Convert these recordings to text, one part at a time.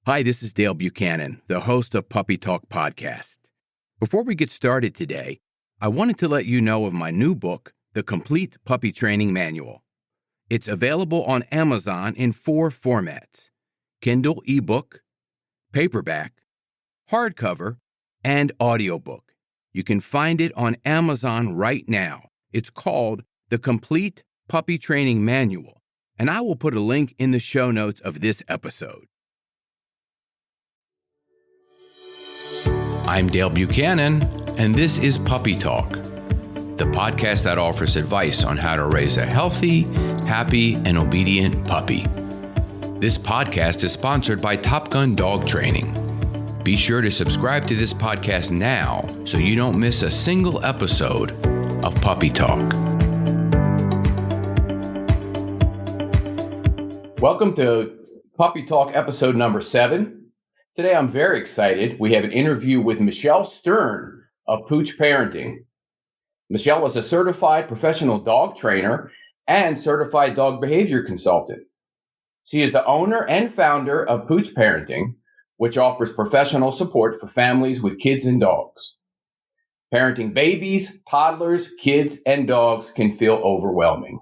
Hi, this is Dale Buchanan, the host of Puppy Talk Podcast. Before we get started today, I wanted to let you know of my new book, The Complete Puppy Training Manual. It's available on Amazon in 4 formats: Kindle ebook, paperback, hardcover, and audiobook. You can find it on Amazon right now. It's called The Complete Puppy Training Manual, and I will put a link in the show notes of this episode. I'm Dale Buchanan, and this is Puppy Talk, the podcast that offers advice on how to raise a healthy, happy, and obedient puppy. This podcast is sponsored by Top Gun Dog Training. Be sure to subscribe to this podcast now so you don't miss a single episode of Puppy Talk. Welcome to Puppy Talk episode number 7. Today, I'm very excited. We have an interview with Michelle Stern of Pooch Parenting. Michelle is a certified professional dog trainer and certified dog behavior consultant. She is the owner and founder of Pooch Parenting, which offers professional support for families with kids and dogs. Parenting babies, toddlers, kids, and dogs can feel overwhelming.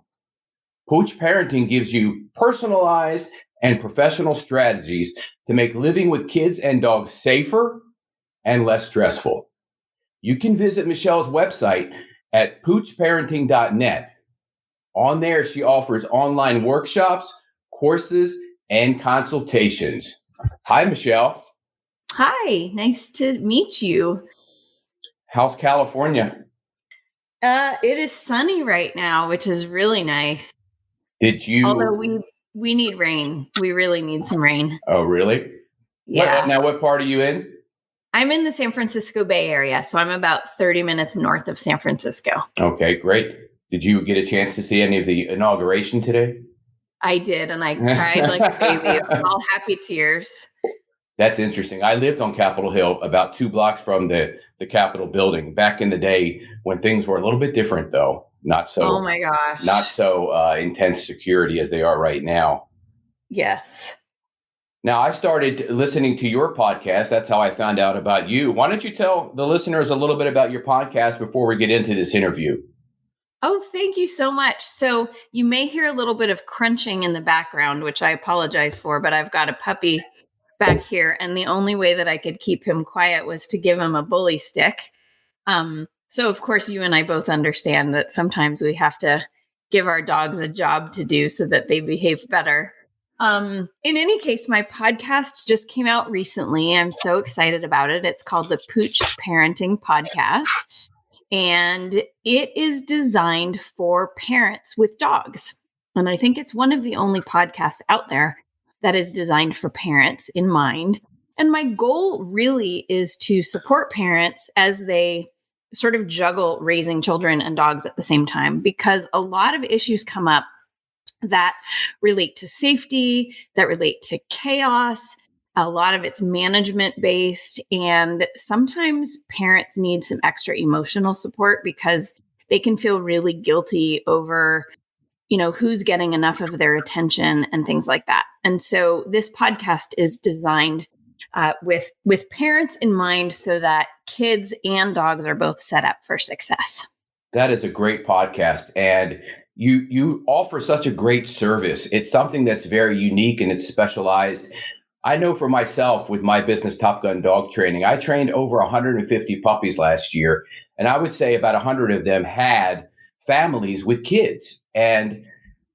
Pooch Parenting gives you personalized and professional strategies to make living with kids and dogs safer and less stressful. You can visit Michelle's website at poochparenting.net. On there, she offers online workshops, courses, and consultations. Hi, Michelle. Hi, nice to meet you. How's California? It is sunny right now, which is really nice. Although we need rain. We really need some rain. Oh, really? Yeah. What part are you in? I'm in the San Francisco Bay Area, so I'm about 30 minutes north of San Francisco. Okay, great. Did you get a chance to see any of the inauguration today? I did, and I cried like a baby. It was all happy tears. That's interesting. I lived on Capitol Hill, about 2 blocks from the Capitol building, back in the day when things were a little bit different, though. Not so. Oh my gosh. Not so intense security as they are right now. Yes. Now, I started listening to your podcast. That's how I found out about you. Why don't you tell the listeners a little bit about your podcast before we get into this interview? Oh, thank you so much. So you may hear a little bit of crunching in the background, which I apologize for, but I've got a puppy back here, and the only way that I could keep him quiet was to give him a bully stick. So of course, you and I both understand that sometimes we have to give our dogs a job to do so that they behave better. In any case, my podcast just came out recently. I'm so excited about it. It's called the Pooch Parenting Podcast, and it is designed for parents with dogs. And I think it's one of the only podcasts out there that is designed for parents in mind. And my goal really is to support parents as they sort of juggle raising children and dogs at the same time, because a lot of issues come up that relate to safety, that relate to chaos. A lot of it's management based, and sometimes parents need some extra emotional support because they can feel really guilty over, who's getting enough of their attention and things like that. And so this podcast is designed with parents in mind so that kids and dogs are both set up for success. That is a great podcast. And you offer such a great service. It's something that's very unique and it's specialized. I know for myself with my business, Top Gun Dog Training, I trained over 150 puppies last year. And I would say about 100 of them had families with kids. And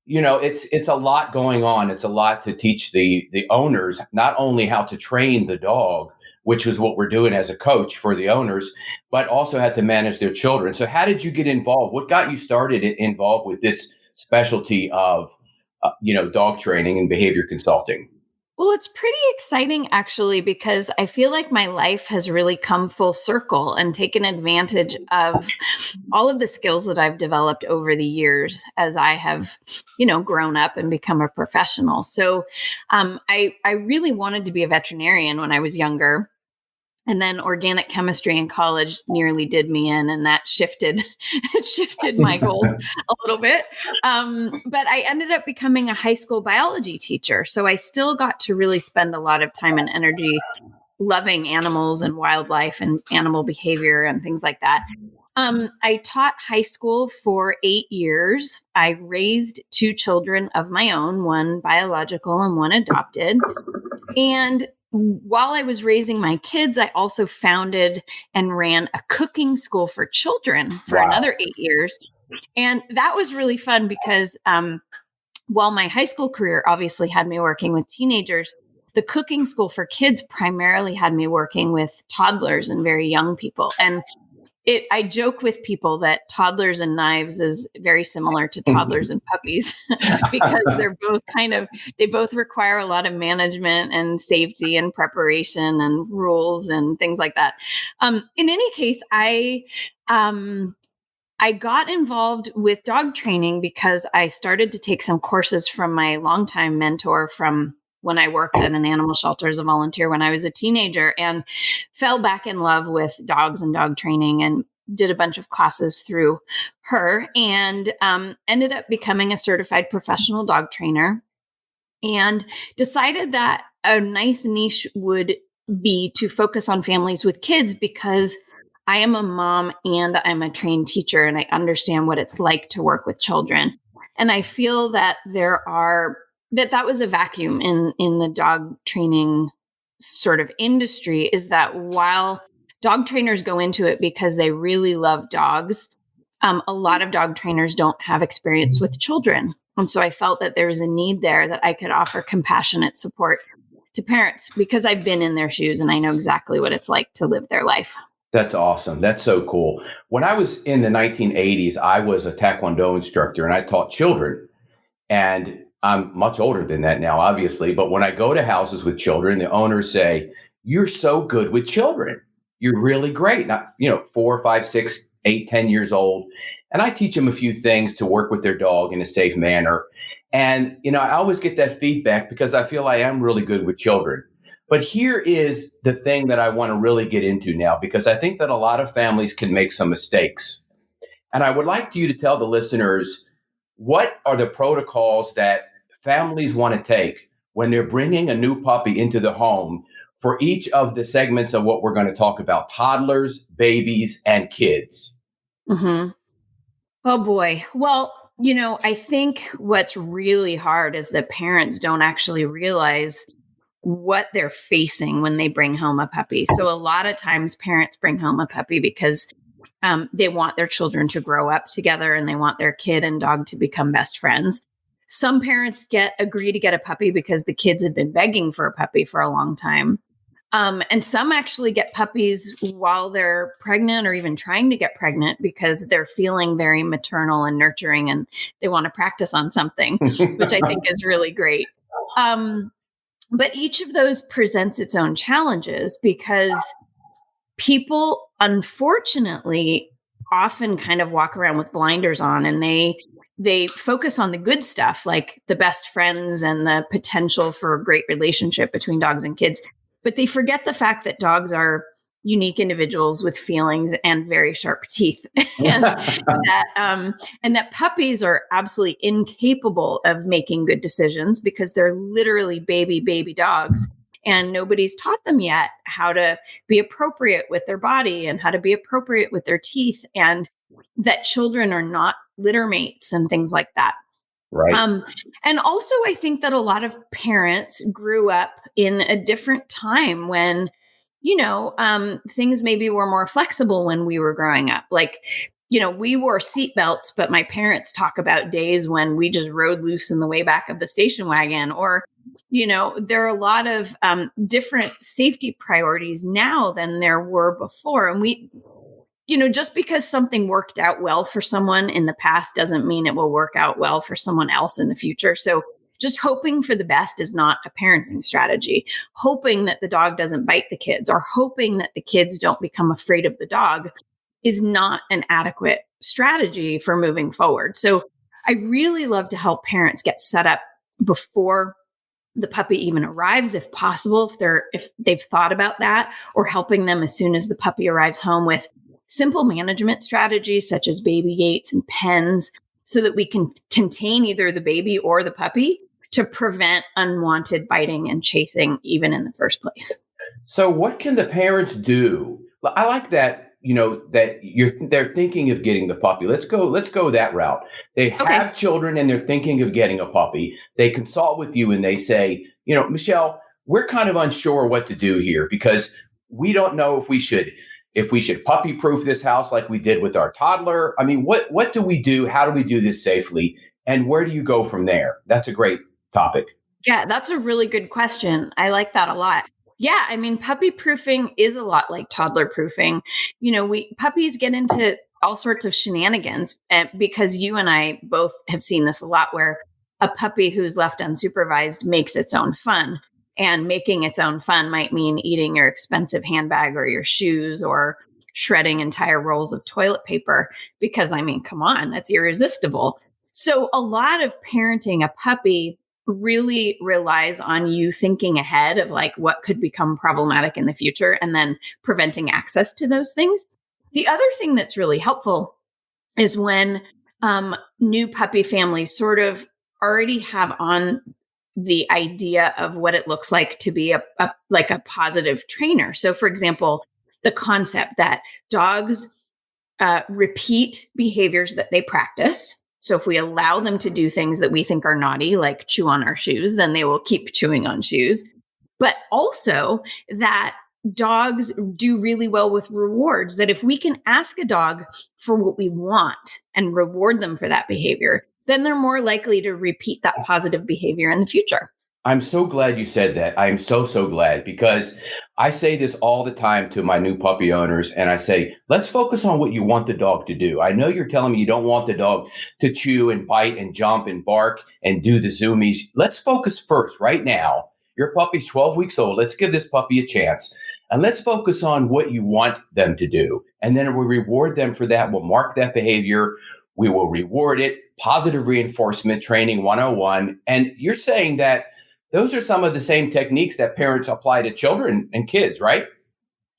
it's a lot going on. It's a lot to teach the owners, not only how to train the dog, which is what we're doing as a coach for the owners, but also how to manage their children. So how did you get involved? What got you started involved with this specialty of, dog training and behavior consulting? Well, it's pretty exciting, actually, because I feel like my life has really come full circle and taken advantage of all of the skills that I've developed over the years as I have, grown up and become a professional. So I really wanted to be a veterinarian when I was younger. And then organic chemistry in college nearly did me in, and that shifted it shifted my goals a little bit. But I ended up becoming a high school biology teacher. So I still got to really spend a lot of time and energy loving animals and wildlife and animal behavior and things like that. I taught high school for 8 years. I raised 2 children of my own, one biological and one adopted. And while I was raising my kids, I also founded and ran a cooking school for children for another 8 years. And that was really fun because while my high school career obviously had me working with teenagers, the cooking school for kids primarily had me working with toddlers and very young people. And I joke with people that toddlers and knives is very similar to toddlers and puppies because they both require a lot of management and safety and preparation and rules and things like that. In any case, I got involved with dog training because I started to take some courses from my longtime mentor from when I worked at an animal shelter as a volunteer when I was a teenager, and fell back in love with dogs and dog training, and did a bunch of classes through her, and ended up becoming a certified professional dog trainer, and decided that a nice niche would be to focus on families with kids because I am a mom and I'm a trained teacher, and I understand what it's like to work with children. And I feel that that was a vacuum in the dog training sort of industry, is that while dog trainers go into it because they really love dogs, a lot of dog trainers don't have experience with children. And so I felt that there was a need there that I could offer compassionate support to parents because I've been in their shoes and I know exactly what it's like to live their life. That's awesome. That's so cool. When I was in the 1980s, I was a Taekwondo instructor and I taught children. And I'm much older than that now, obviously. But when I go to houses with children, the owners say, "You're so good with children. You're really great." Not, 4, 5, 6, 8, 10 years old. And I teach them a few things to work with their dog in a safe manner. And, I always get that feedback because I feel I am really good with children. But here is the thing that I want to really get into now, because I think that a lot of families can make some mistakes. And I would like you to tell the listeners, what are the protocols that families want to take when they're bringing a new puppy into the home for each of the segments of what we're going to talk about: toddlers, babies, and kids? Mm-hmm. Oh boy. Well, I think what's really hard is that parents don't actually realize what they're facing when they bring home a puppy. So a lot of times parents bring home a puppy because they want their children to grow up together and they want their kid and dog to become best friends. Some parents agree to get a puppy because the kids have been begging for a puppy for a long time. And some actually get puppies while they're pregnant or even trying to get pregnant because they're feeling very maternal and nurturing and they want to practice on something, which I think is really great. But each of those presents its own challenges because people, unfortunately, often kind of walk around with blinders on, and they focus on the good stuff, like the best friends and the potential for a great relationship between dogs and kids. But they forget the fact that dogs are unique individuals with feelings and very sharp teeth, and that puppies are absolutely incapable of making good decisions because they're literally baby dogs. And nobody's taught them yet how to be appropriate with their body and how to be appropriate with their teeth, and that children are not litter mates and things like that. Right. And also, I think that a lot of parents grew up in a different time when, things maybe were more flexible when we were growing up. Like, we wore seatbelts, but my parents talk about days when we just rode loose in the way back of the station wagon, or there are a lot of different safety priorities now than there were before. And we, just because something worked out well for someone in the past doesn't mean it will work out well for someone else in the future. So just hoping for the best is not a parenting strategy. Hoping that the dog doesn't bite the kids or hoping that the kids don't become afraid of the dog is not an adequate strategy for moving forward. So I really love to help parents get set up before the puppy even arrives, if possible, if they've thought about that, or helping them as soon as the puppy arrives home with simple management strategies such as baby gates and pens, so that we can contain either the baby or the puppy to prevent unwanted biting and chasing even in the first place. So what can the parents do? I like that, that they're thinking of getting the puppy. Let's go that route. They have children and they're thinking of getting a puppy. They consult with you and they say, Michelle, we're kind of unsure what to do here because we don't know if we should puppy proof this house like we did with our toddler. I mean, what do we do? How do we do this safely? And where do you go from there? That's a great topic. Yeah, that's a really good question. I like that a lot. Yeah, I mean, puppy proofing is a lot like toddler proofing. Puppies get into all sorts of shenanigans because you and I both have seen this a lot, where a puppy who's left unsupervised makes its own fun. And making its own fun might mean eating your expensive handbag or your shoes or shredding entire rolls of toilet paper because, I mean, come on, that's irresistible. So a lot of parenting a puppy really relies on you thinking ahead of like what could become problematic in the future and then preventing access to those things. The other thing that's really helpful is when new puppy families sort of already have on the idea of what it looks like to be a positive trainer. So for example, the concept that dogs repeat behaviors that they practice. So if we allow them to do things that we think are naughty, like chew on our shoes, then they will keep chewing on shoes. But also that dogs do really well with rewards, that if we can ask a dog for what we want and reward them for that behavior, then they're more likely to repeat that positive behavior in the future. I'm so glad you said that. I'm so glad, because I say this all the time to my new puppy owners, and I say, let's focus on what you want the dog to do. I know you're telling me you don't want the dog to chew and bite and jump and bark and do the zoomies. Let's focus first right now. Your puppy's 12 weeks old. Let's give this puppy a chance. And let's focus on what you want them to do. And then we'll reward them for that. We'll mark that behavior. We will reward it. Positive reinforcement training 101. And you're saying that those are some of the same techniques that parents apply to children and kids, right?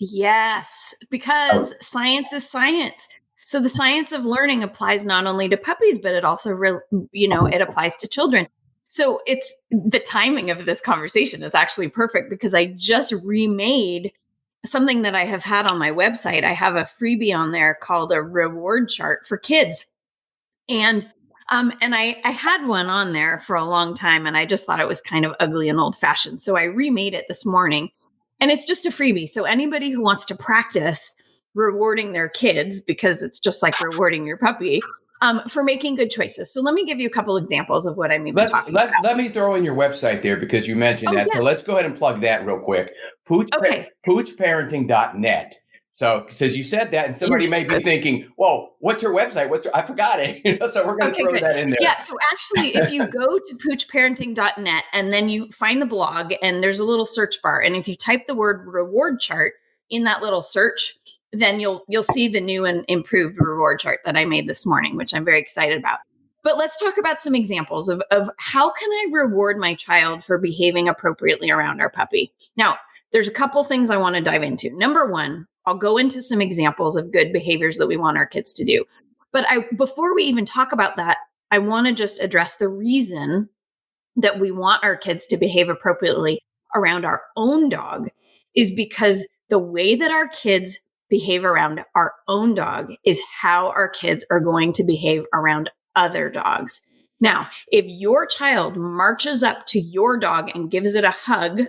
Yes, because science is science. So the science of learning applies not only to puppies, but it also, it applies to children. So it's the timing of this conversation is actually perfect because I just remade something that I have had on my website. I have a freebie on there called a reward chart for kids. And I had one on there for a long time and I just thought it was kind of ugly and old fashioned. So I remade it this morning and it's just a freebie. So anybody who wants to practice rewarding their kids, because it's just like rewarding your puppy, for making good choices. So let me give you a couple examples of what I mean. Let me throw in your website there because you mentioned that. Yeah. So let's go ahead and plug that real quick. Poochparenting.net. So since you said that, and somebody may be thinking, "Whoa, what's her website? I forgot it." So we're going to throw that in there. Yeah. So actually, if you go to poochparenting.net and then you find the blog, and there's a little search bar, and if you type the word reward chart in that little search, then you'll see the new and improved reward chart that I made this morning, which I'm very excited about. But let's talk about some examples of how can I reward my child for behaving appropriately around our puppy. Now, there's a couple things I want to dive into. Number one, I'll go into some examples of good behaviors that we want our kids to do. But before we even talk about that, I want to just address the reason that we want our kids to behave appropriately around our own dog is because the way that our kids behave around our own dog is how our kids are going to behave around other dogs. Now, if your child marches up to your dog and gives it a hug,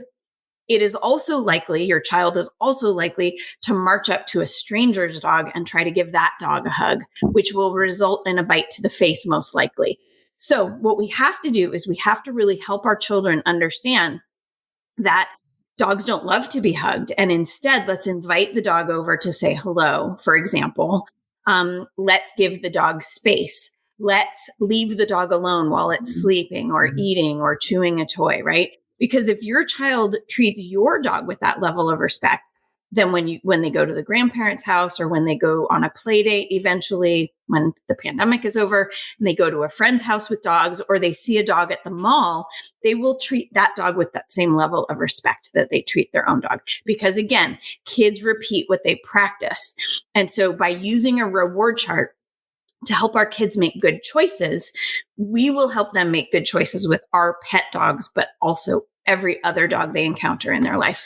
it is also likely, your child is also likely to march up to a stranger's dog and try to give that dog a hug, which will result in a bite to the face most likely. So what we have to do is we have to really help our children understand that dogs don't love to be hugged. And instead, let's invite the dog over to say hello, for example. Let's give the dog space. Let's leave the dog alone while it's sleeping or eating or chewing a toy, right? Because if your child treats your dog with that level of respect, then when they go to the grandparents' house, or when they go on a play date eventually, when the pandemic is over, and they go to a friend's house with dogs, or they see a dog at the mall, they will treat that dog with that same level of respect that they treat their own dog. Because again, kids repeat what they practice. And so by using a reward chart to help our kids make good choices, we will help them make good choices with our pet dogs, but also every other dog they encounter in their life.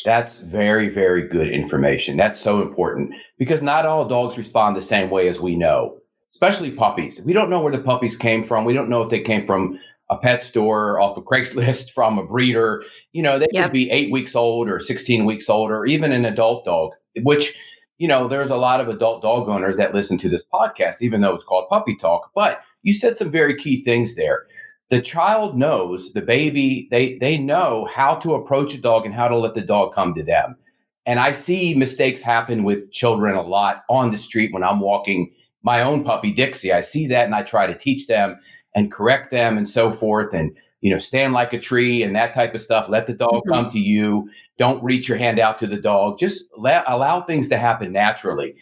That's very, very good information. That's so important because not all dogs respond the same way as we know, especially puppies. We don't know where the puppies came from. We don't know if they came from a pet store, off of Craigslist, from a breeder. They could Yep. be 8 weeks old or 16 weeks old, or even an adult dog, which, there's a lot of adult dog owners that listen to this podcast, even though it's called Puppy Talk. But you said some very key things there. The child knows, the baby, they know how to approach a dog and how to let the dog come to them. And I see mistakes happen with children a lot on the street when I'm walking my own puppy, Dixie. I see that and I try to teach them and correct them and so forth. And, stand like a tree and that type of stuff. Let the dog come to you. Don't reach your hand out to the dog. Just allow things to happen naturally.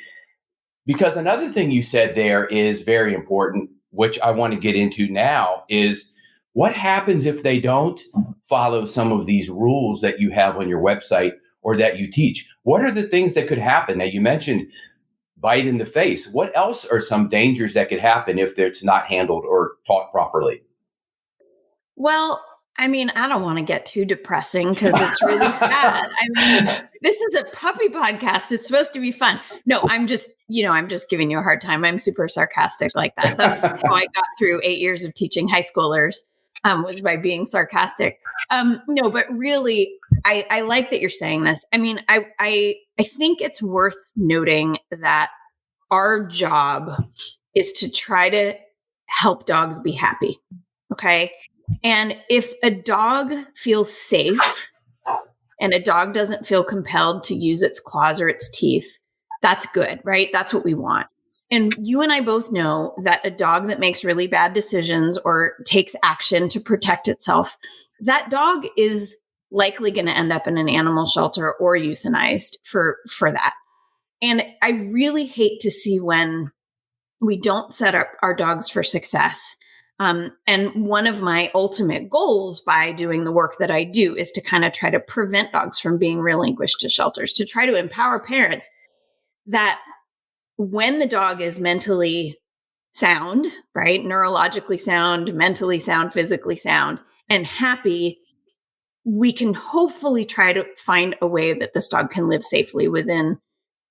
Because another thing you said there is very important, which I want to get into now, is what happens if they don't follow some of these rules that you have on your website or that you teach? What are the things that could happen? Now, you mentioned bite in the face. What else are some dangers that could happen if it's not handled or taught properly? Well, I mean, I don't want to get too depressing because it's really sad. I mean, this is a puppy podcast. It's supposed to be fun. No, I'm just giving you a hard time. I'm super sarcastic like that. That's how I got through 8 years of teaching high schoolers, was by being sarcastic. No, but really, I like that you're saying this. I mean, I think it's worth noting that our job is to try to help dogs be happy. Okay. And if a dog feels safe and a dog doesn't feel compelled to use its claws or its teeth, that's good, right? That's what we want. And you and I both know that a dog that makes really bad decisions or takes action to protect itself, that dog is likely going to end up in an animal shelter or euthanized for that. And I really hate to see when we don't set up our dogs for success. And one of my ultimate goals by doing the work that I do is to kind of try to prevent dogs from being relinquished to shelters, to try to empower parents that when the dog is mentally sound, right, neurologically sound, mentally sound, physically sound, and happy, we can hopefully try to find a way that this dog can live safely within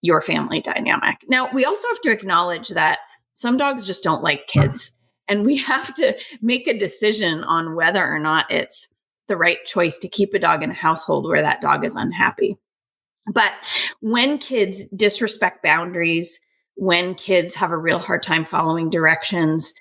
your family dynamic. Now, we also have to acknowledge that some dogs just don't like kids. And we have to make a decision on whether or not it's the right choice to keep a dog in a household where that dog is unhappy. But when kids disrespect boundaries, when kids have a real hard time following directions,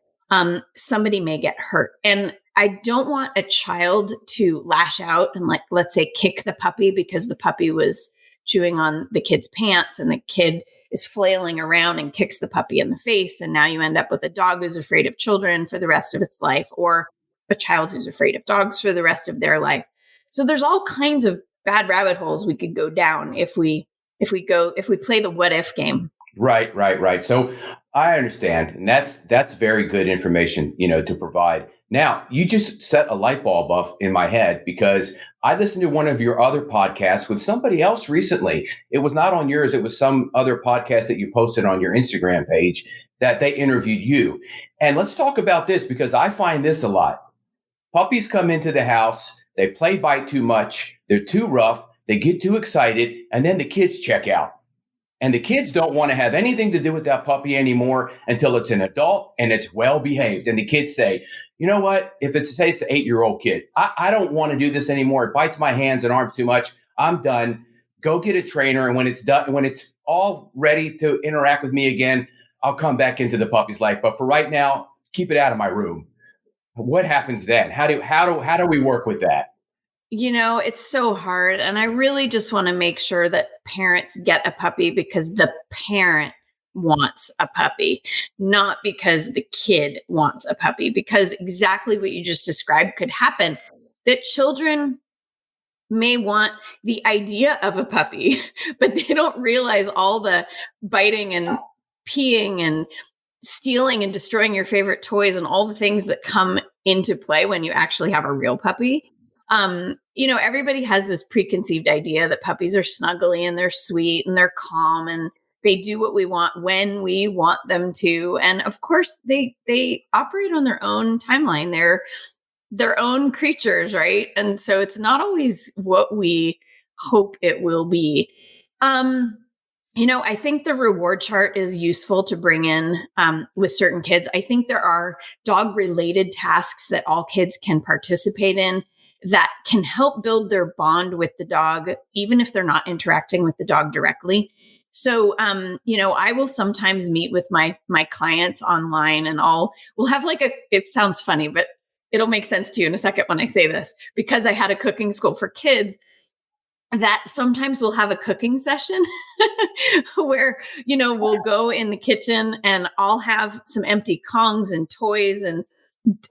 somebody may get hurt. And I don't want a child to lash out and, like, let's say, kick the puppy because the puppy was chewing on the kid's pants and the kid is flailing around and kicks the puppy in the face. And now you end up with a dog who's afraid of children for the rest of its life, or a child who's afraid of dogs for the rest of their life. So there's all kinds of bad rabbit holes we could go down if we play the what if game. Right. So I understand. And that's very good information, to provide. Now, you just set a light bulb off in my head because I listened to one of your other podcasts with somebody else recently. It was not on yours. It was some other podcast that you posted on your Instagram page that they interviewed you. And let's talk about this because I find this a lot. Puppies come into the house. They play bite too much. They're too rough. They get too excited. And then the kids check out. And the kids don't want to have anything to do with that puppy anymore until it's an adult and it's well behaved. And the kids say, you know what? If it's an 8-year-old kid, I don't want to do this anymore. It bites my hands and arms too much. I'm done. Go get a trainer. And when it's done, when it's all ready to interact with me again, I'll come back into the puppy's life. But for right now, keep it out of my room. What happens then? How do we work with that? It's so hard. And I really just want to make sure that parents get a puppy because the parent wants a puppy, not because the kid wants a puppy, because exactly what you just described could happen, that children may want the idea of a puppy, but they don't realize all the biting and peeing and stealing and destroying your favorite toys and all the things that come into play when you actually have a real puppy. Everybody has this preconceived idea that puppies are snuggly and they're sweet and they're calm and they do what we want when we want them to. And of course, they operate on their own timeline. They're their own creatures, right? And so it's not always what we hope it will be. I think the reward chart is useful to bring in with certain kids. I think there are dog related tasks that all kids can participate in that can help build their bond with the dog, even if they're not interacting with the dog directly. So, I will sometimes meet with my clients online and we'll have it sounds funny, but it'll make sense to you in a second when I say this, because I had a cooking school for kids that sometimes we'll have a cooking session where, we'll go in the kitchen and I'll have some empty Kongs and toys and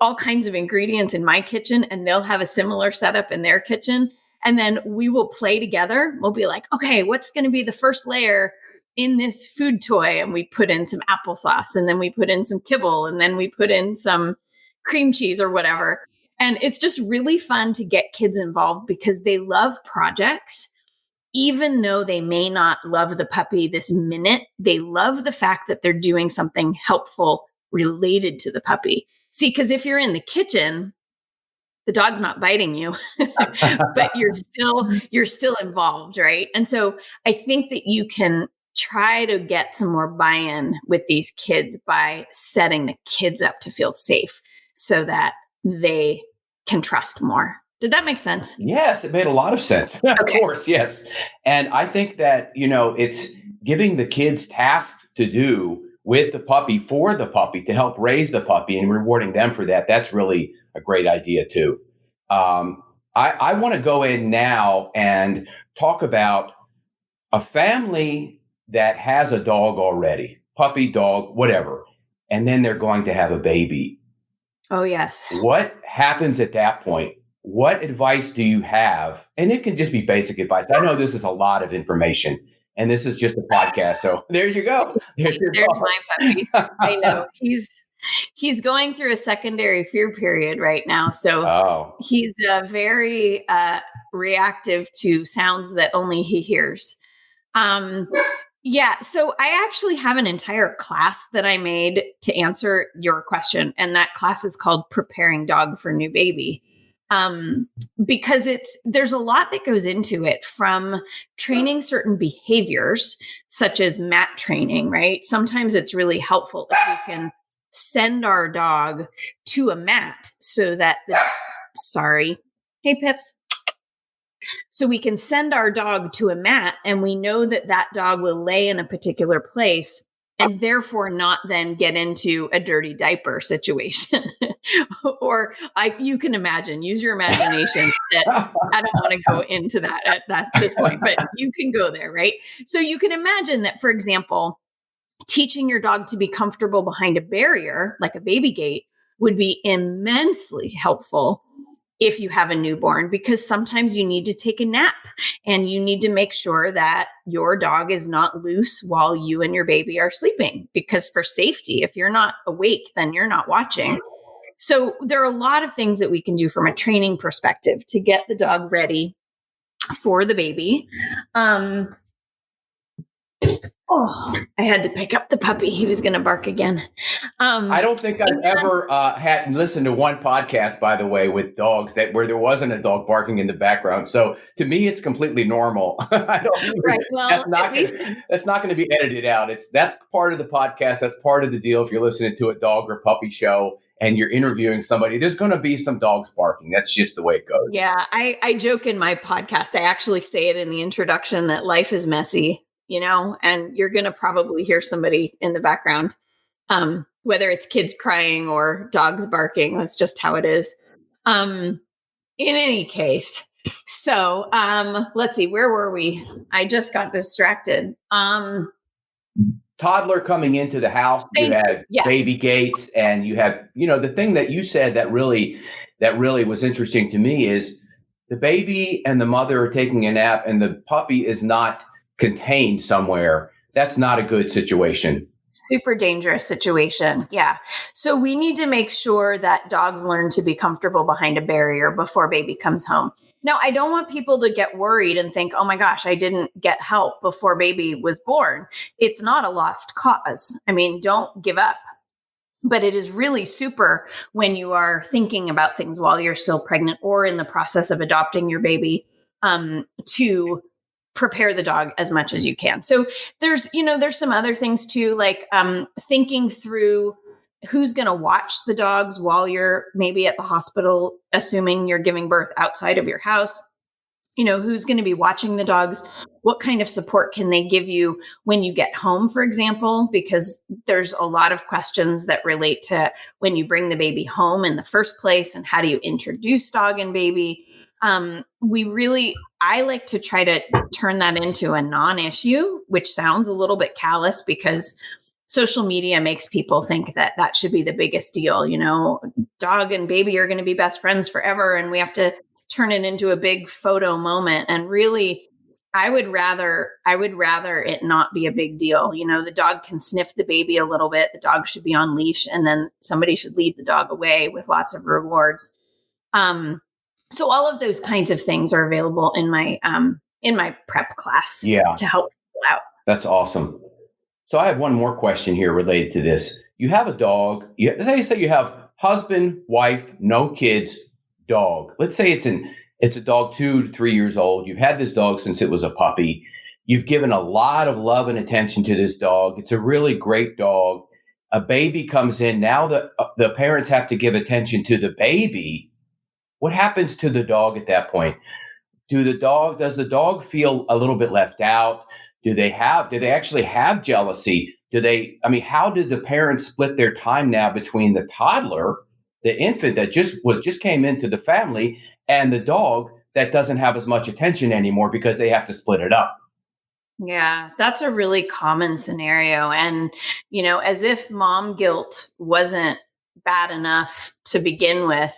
all kinds of ingredients in my kitchen, and they'll have a similar setup in their kitchen. And then we will play together. We'll be like, okay, what's going to be the first layer in this food toy? And we put in some applesauce, and then we put in some kibble, and then we put in some cream cheese or whatever. And it's just really fun to get kids involved because they love projects. Even though they may not love the puppy this minute, they love the fact that they're doing something helpful related to the puppy. See, because if you're in the kitchen, the dog's not biting you, but you're still involved, right? And so I think that you can try to get some more buy-in with these kids by setting the kids up to feel safe so that they can trust more. Did that make sense? Yes, it made a lot of sense. Of Okay. course, yes. And I think that, it's giving the kids tasks to do with the puppy for the puppy to help raise the puppy and rewarding them for that. That's really a great idea too. I want to go in now and talk about a family that has a dog already, puppy, dog, whatever, and then they're going to have a baby. Oh, yes. What happens at that point? What advice do you have? And it can just be basic advice. I know this is a lot of information, and this is just a podcast. So there you go. There's my puppy. I know he's going through a secondary fear period right now. So he's very reactive to sounds that only he hears. So I actually have an entire class that I made to answer your question. And that class is called Preparing Dog for New Baby. Because there's a lot that goes into it, from training certain behaviors, such as mat training, right? Sometimes it's really helpful if we can send our dog to a mat so that hey, Pips. So we can send our dog to a mat and we know that that dog will lay in a particular place and therefore not then get into a dirty diaper situation. Or you can use your imagination. That I don't want to go into that at this point, but you can go there, right? So you can imagine that, for example, teaching your dog to be comfortable behind a barrier, like a baby gate, would be immensely helpful if you have a newborn, because sometimes you need to take a nap and you need to make sure that your dog is not loose while you and your baby are sleeping, because for safety, if you're not awake, then you're not watching. So there are a lot of things that we can do from a training perspective to get the dog ready for the baby. I had to pick up the puppy. He was going to bark again. I don't think I've ever had listened to one podcast, by the way, with dogs where there wasn't a dog barking in the background. So to me, it's completely normal. Right. Well, that's not going to be edited out. That's part of the podcast. That's part of the deal. If you're listening to a dog or puppy show and you're interviewing somebody, there's going to be some dogs barking. That's just the way it goes. Yeah, I joke in my podcast. I actually say it in the introduction that life is messy. And you're going to probably hear somebody in the background, whether it's kids crying or dogs barking. That's just how it is. In any case. So let's see, where were we? I just got distracted. Toddler coming into the house, you had baby gates, and you have, the thing that you said that really was interesting to me is the baby and the mother are taking a nap and the puppy is not contained somewhere, that's not a good situation. Super dangerous situation. Yeah. So we need to make sure that dogs learn to be comfortable behind a barrier before baby comes home. Now, I don't want people to get worried and think, oh my gosh, I didn't get help before baby was born. It's not a lost cause. I mean, don't give up. But it is really super when you are thinking about things while you're still pregnant or in the process of adopting your baby, to prepare the dog as much as you can. So there's some other things too, like thinking through who's going to watch the dogs while you're maybe at the hospital, assuming you're giving birth outside of your house. Who's going to be watching the dogs? What kind of support can they give you when you get home, for example? Because there's a lot of questions that relate to when you bring the baby home in the first place and how do you introduce dog and baby. I like to try to turn that into a non-issue, which sounds a little bit callous because social media makes people think that that should be the biggest deal. Dog and baby are going to be best friends forever, and we have to turn it into a big photo moment. And really, I would rather it not be a big deal. The dog can sniff the baby a little bit. The dog should be on leash, and then somebody should lead the dog away with lots of rewards. So all of those kinds of things are available in my prep class to help people out. That's awesome. So I have one more question here related to this. You have a dog. Let's say you have husband, wife, no kids, dog. Let's say it's a dog 2 to 3 years old. You've had this dog since it was a puppy. You've given a lot of love and attention to this dog. It's a really great dog. A baby comes in. Now the parents have to give attention to the baby. What happens to the dog at that point? Does the dog feel a little bit left out? Do they actually have jealousy? How did the parents split their time now between the toddler, the infant that just came into the family, and the dog that doesn't have as much attention anymore because they have to split it up? Yeah, that's a really common scenario. And, as if mom guilt wasn't bad enough to begin with,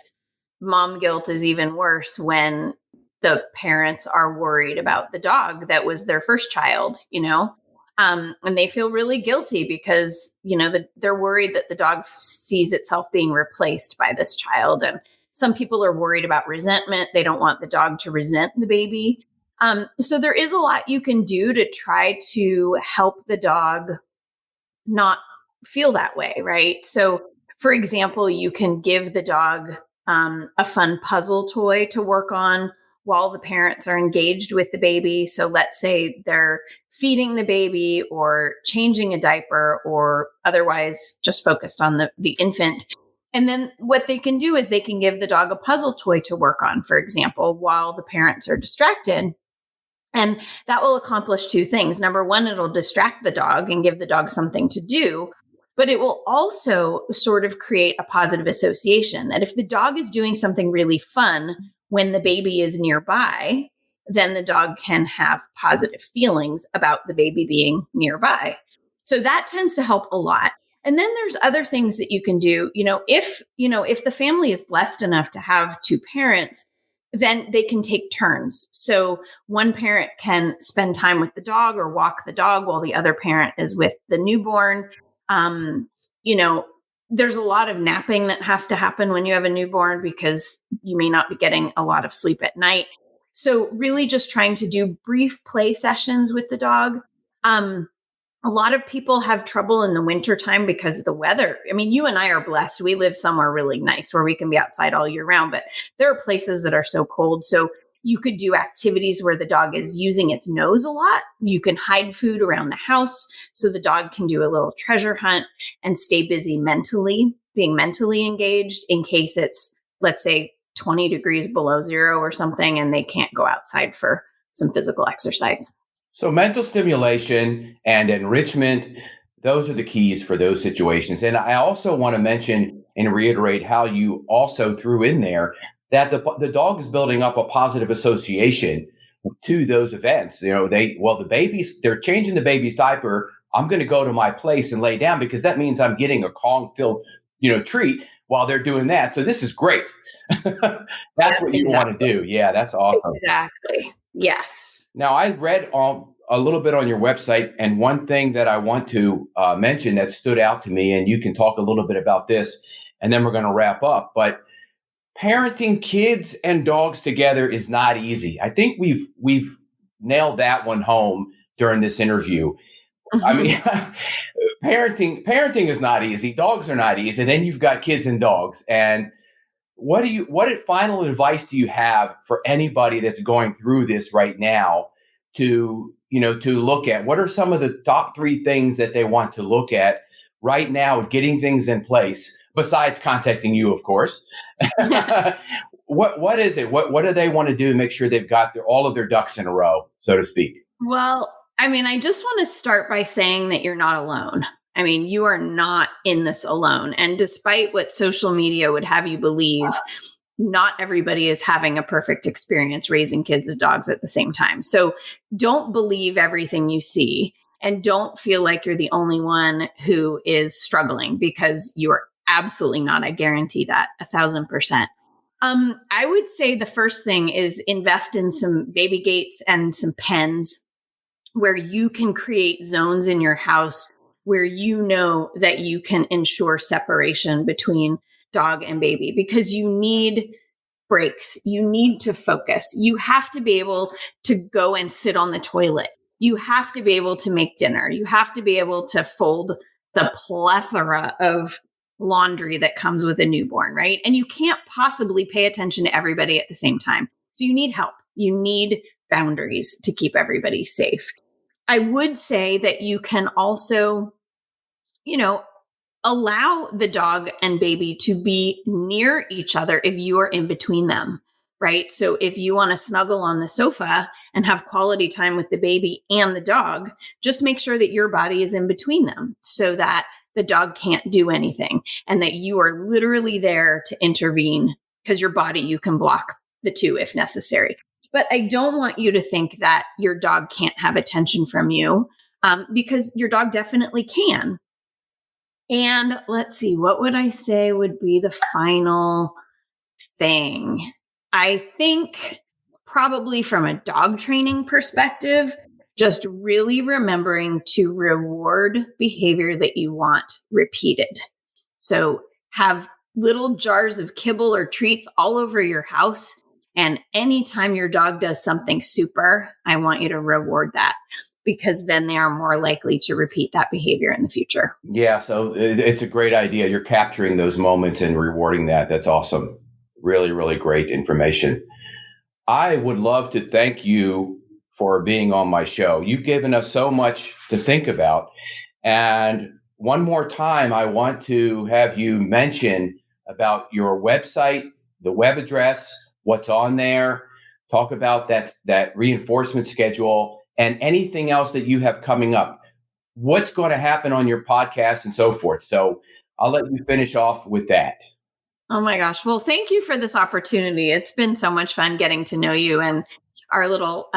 mom guilt is even worse when the parents are worried about the dog that was their first child, and they feel really guilty because, they're worried that the dog sees itself being replaced by this child. And some people are worried about resentment. They don't want the dog to resent the baby. So there is a lot you can do to try to help the dog not feel that way, right? So, for example, you can give the dog a fun puzzle toy to work on while the parents are engaged with the baby. So let's say they're feeding the baby or changing a diaper or otherwise just focused on the infant. And then what they can do is they can give the dog a puzzle toy to work on, for example, while the parents are distracted. And that will accomplish two things. Number one, it'll distract the dog and give the dog something to do. But it will also sort of create a positive association that if the dog is doing something really fun when the baby is nearby, then the dog can have positive feelings about the baby being nearby. So that tends to help a lot. And then there's other things that you can do. If the family is blessed enough to have two parents, then they can take turns. So one parent can spend time with the dog or walk the dog while the other parent is with the newborn. There's a lot of napping that has to happen when you have a newborn because you may not be getting a lot of sleep at night. So really just trying to do brief play sessions with the dog. A lot of people have trouble in the wintertime because of the weather. I mean, you and I are blessed. We live somewhere really nice where we can be outside all year round, but there are places that are so cold. So you could do activities where the dog is using its nose a lot. You can hide food around the house so the dog can do a little treasure hunt and stay busy being mentally engaged in case it's, let's say, 20 degrees below zero or something, and they can't go outside for some physical exercise. So mental stimulation and enrichment, those are the keys for those situations. And I also want to mention and reiterate how you also threw in there that the dog is building up a positive association to those events. They're changing the baby's diaper. I'm going to go to my place and lay down because that means I'm getting a Kong-filled, treat. while they're doing that. So this is great. That's Yeah, what you want to exactly. do. Yeah, that's awesome. Exactly. Yes. Now, I read a little bit on your website, and one thing that I want to mention that stood out to me, and you can talk a little bit about this, and then we're going to wrap up. But parenting kids and dogs together is not easy. I think we've nailed that one home during this interview. I mean, parenting is not easy. Dogs are not easy. And then you've got kids and dogs. And what final advice do you have for anybody that's going through this right now to look at? What are some of the top 3 things that they want to look at right now, getting things in place, besides contacting you, of course? What is it? What do they want to do to make sure they've got all of their ducks in a row, so to speak? Well, I mean, I just want to start by saying that you're not alone. I mean, you are not in this alone. And despite what social media would have you believe, not everybody is having a perfect experience raising kids and dogs at the same time. So don't believe everything you see, and don't feel like you're the only one who is struggling, because you are absolutely not. I guarantee that 1,000%. I would say the first thing is invest in some baby gates and some pens where you can create zones in your house where you know that you can ensure separation between dog and baby, because you need breaks. You need to focus. You have to be able to go and sit on the toilet. You have to be able to make dinner. You have to be able to fold the plethora of laundry that comes with a newborn, right? And you can't possibly pay attention to everybody at the same time. So you need help. You need boundaries to keep everybody safe. I would say that you can also, allow the dog and baby to be near each other if you are in between them, right? So if you want to snuggle on the sofa and have quality time with the baby and the dog, just make sure that your body is in between them so that the dog can't do anything, and that you are literally there to intervene, because your body, you can block the two if necessary. But I don't want you to think that your dog can't have attention from you, because your dog definitely can. And let's see, what would I say would be the final thing? I think probably from a dog training perspective, just really remembering to reward behavior that you want repeated. So have little jars of kibble or treats all over your house. And anytime your dog does something super, I want you to reward that, because then they are more likely to repeat that behavior in the future. Yeah, so it's a great idea. You're capturing those moments and rewarding that. That's awesome. Really, really great information. I would love to thank you for being on my show. You've given us so much to think about. And one more time, I want to have you mention about your website, the web address, what's on there, talk about that reinforcement schedule, and anything else that you have coming up. What's going to happen on your podcast and so forth. So I'll let you finish off with that. Oh my gosh. Well, thank you for this opportunity. It's been so much fun getting to know you, and our little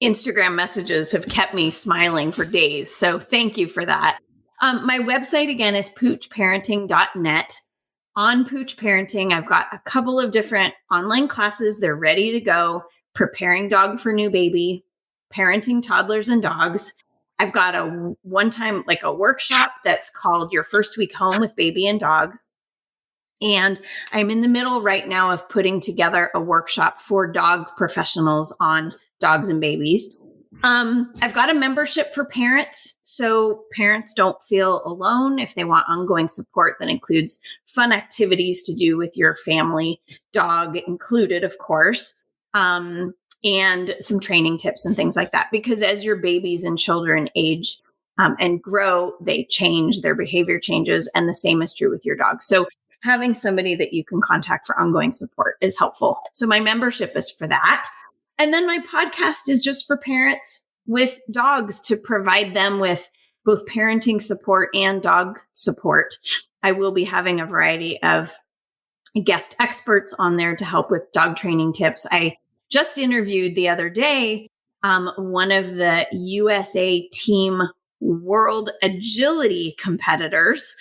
Instagram messages have kept me smiling for days. So thank you for that. My website again is poochparenting.net. On Pooch Parenting, I've got a couple of different online classes. They're ready to go. Preparing dog for new baby, parenting toddlers and dogs. I've got a one-time, like a workshop that's called Your First Week Home with Baby and Dog. And I'm in the middle right now of putting together a workshop for dog professionals on dogs and babies. I've got a membership for parents, so parents don't feel alone if they want ongoing support that includes fun activities to do with your family, dog included, of course, and some training tips and things like that. Because as your babies and children age and grow, they change, their behavior changes, and the same is true with your dog. So having somebody that you can contact for ongoing support is helpful. So my membership is for that. And then my podcast is just for parents with dogs, to provide them with both parenting support and dog support. I will be having a variety of guest experts on there to help with dog training tips. I just interviewed the other day one of the USA Team World Agility competitors.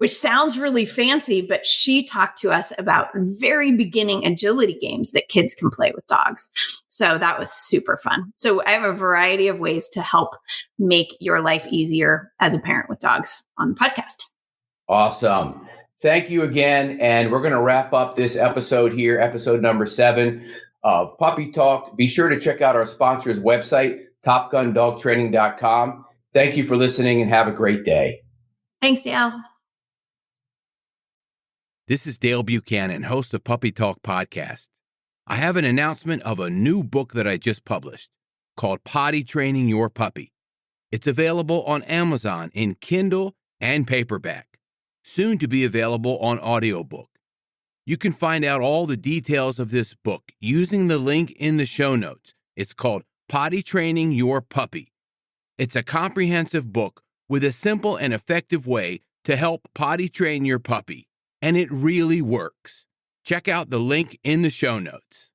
which sounds really fancy, but she talked to us about very beginning agility games that kids can play with dogs. So that was super fun. So I have a variety of ways to help make your life easier as a parent with dogs on the podcast. Awesome. Thank you again. And we're going to wrap up this episode here, episode number 7 of Puppy Talk. Be sure to check out our sponsor's website, topgundogtraining.com. Thank you for listening and have a great day. Thanks, Dale. This is Dale Buchanan, host of Puppy Talk Podcast. I have an announcement of a new book that I just published called Potty Training Your Puppy. It's available on Amazon in Kindle and paperback, soon to be available on audiobook. You can find out all the details of this book using the link in the show notes. It's called Potty Training Your Puppy. It's a comprehensive book with a simple and effective way to help potty train your puppy. And it really works. Check out the link in the show notes.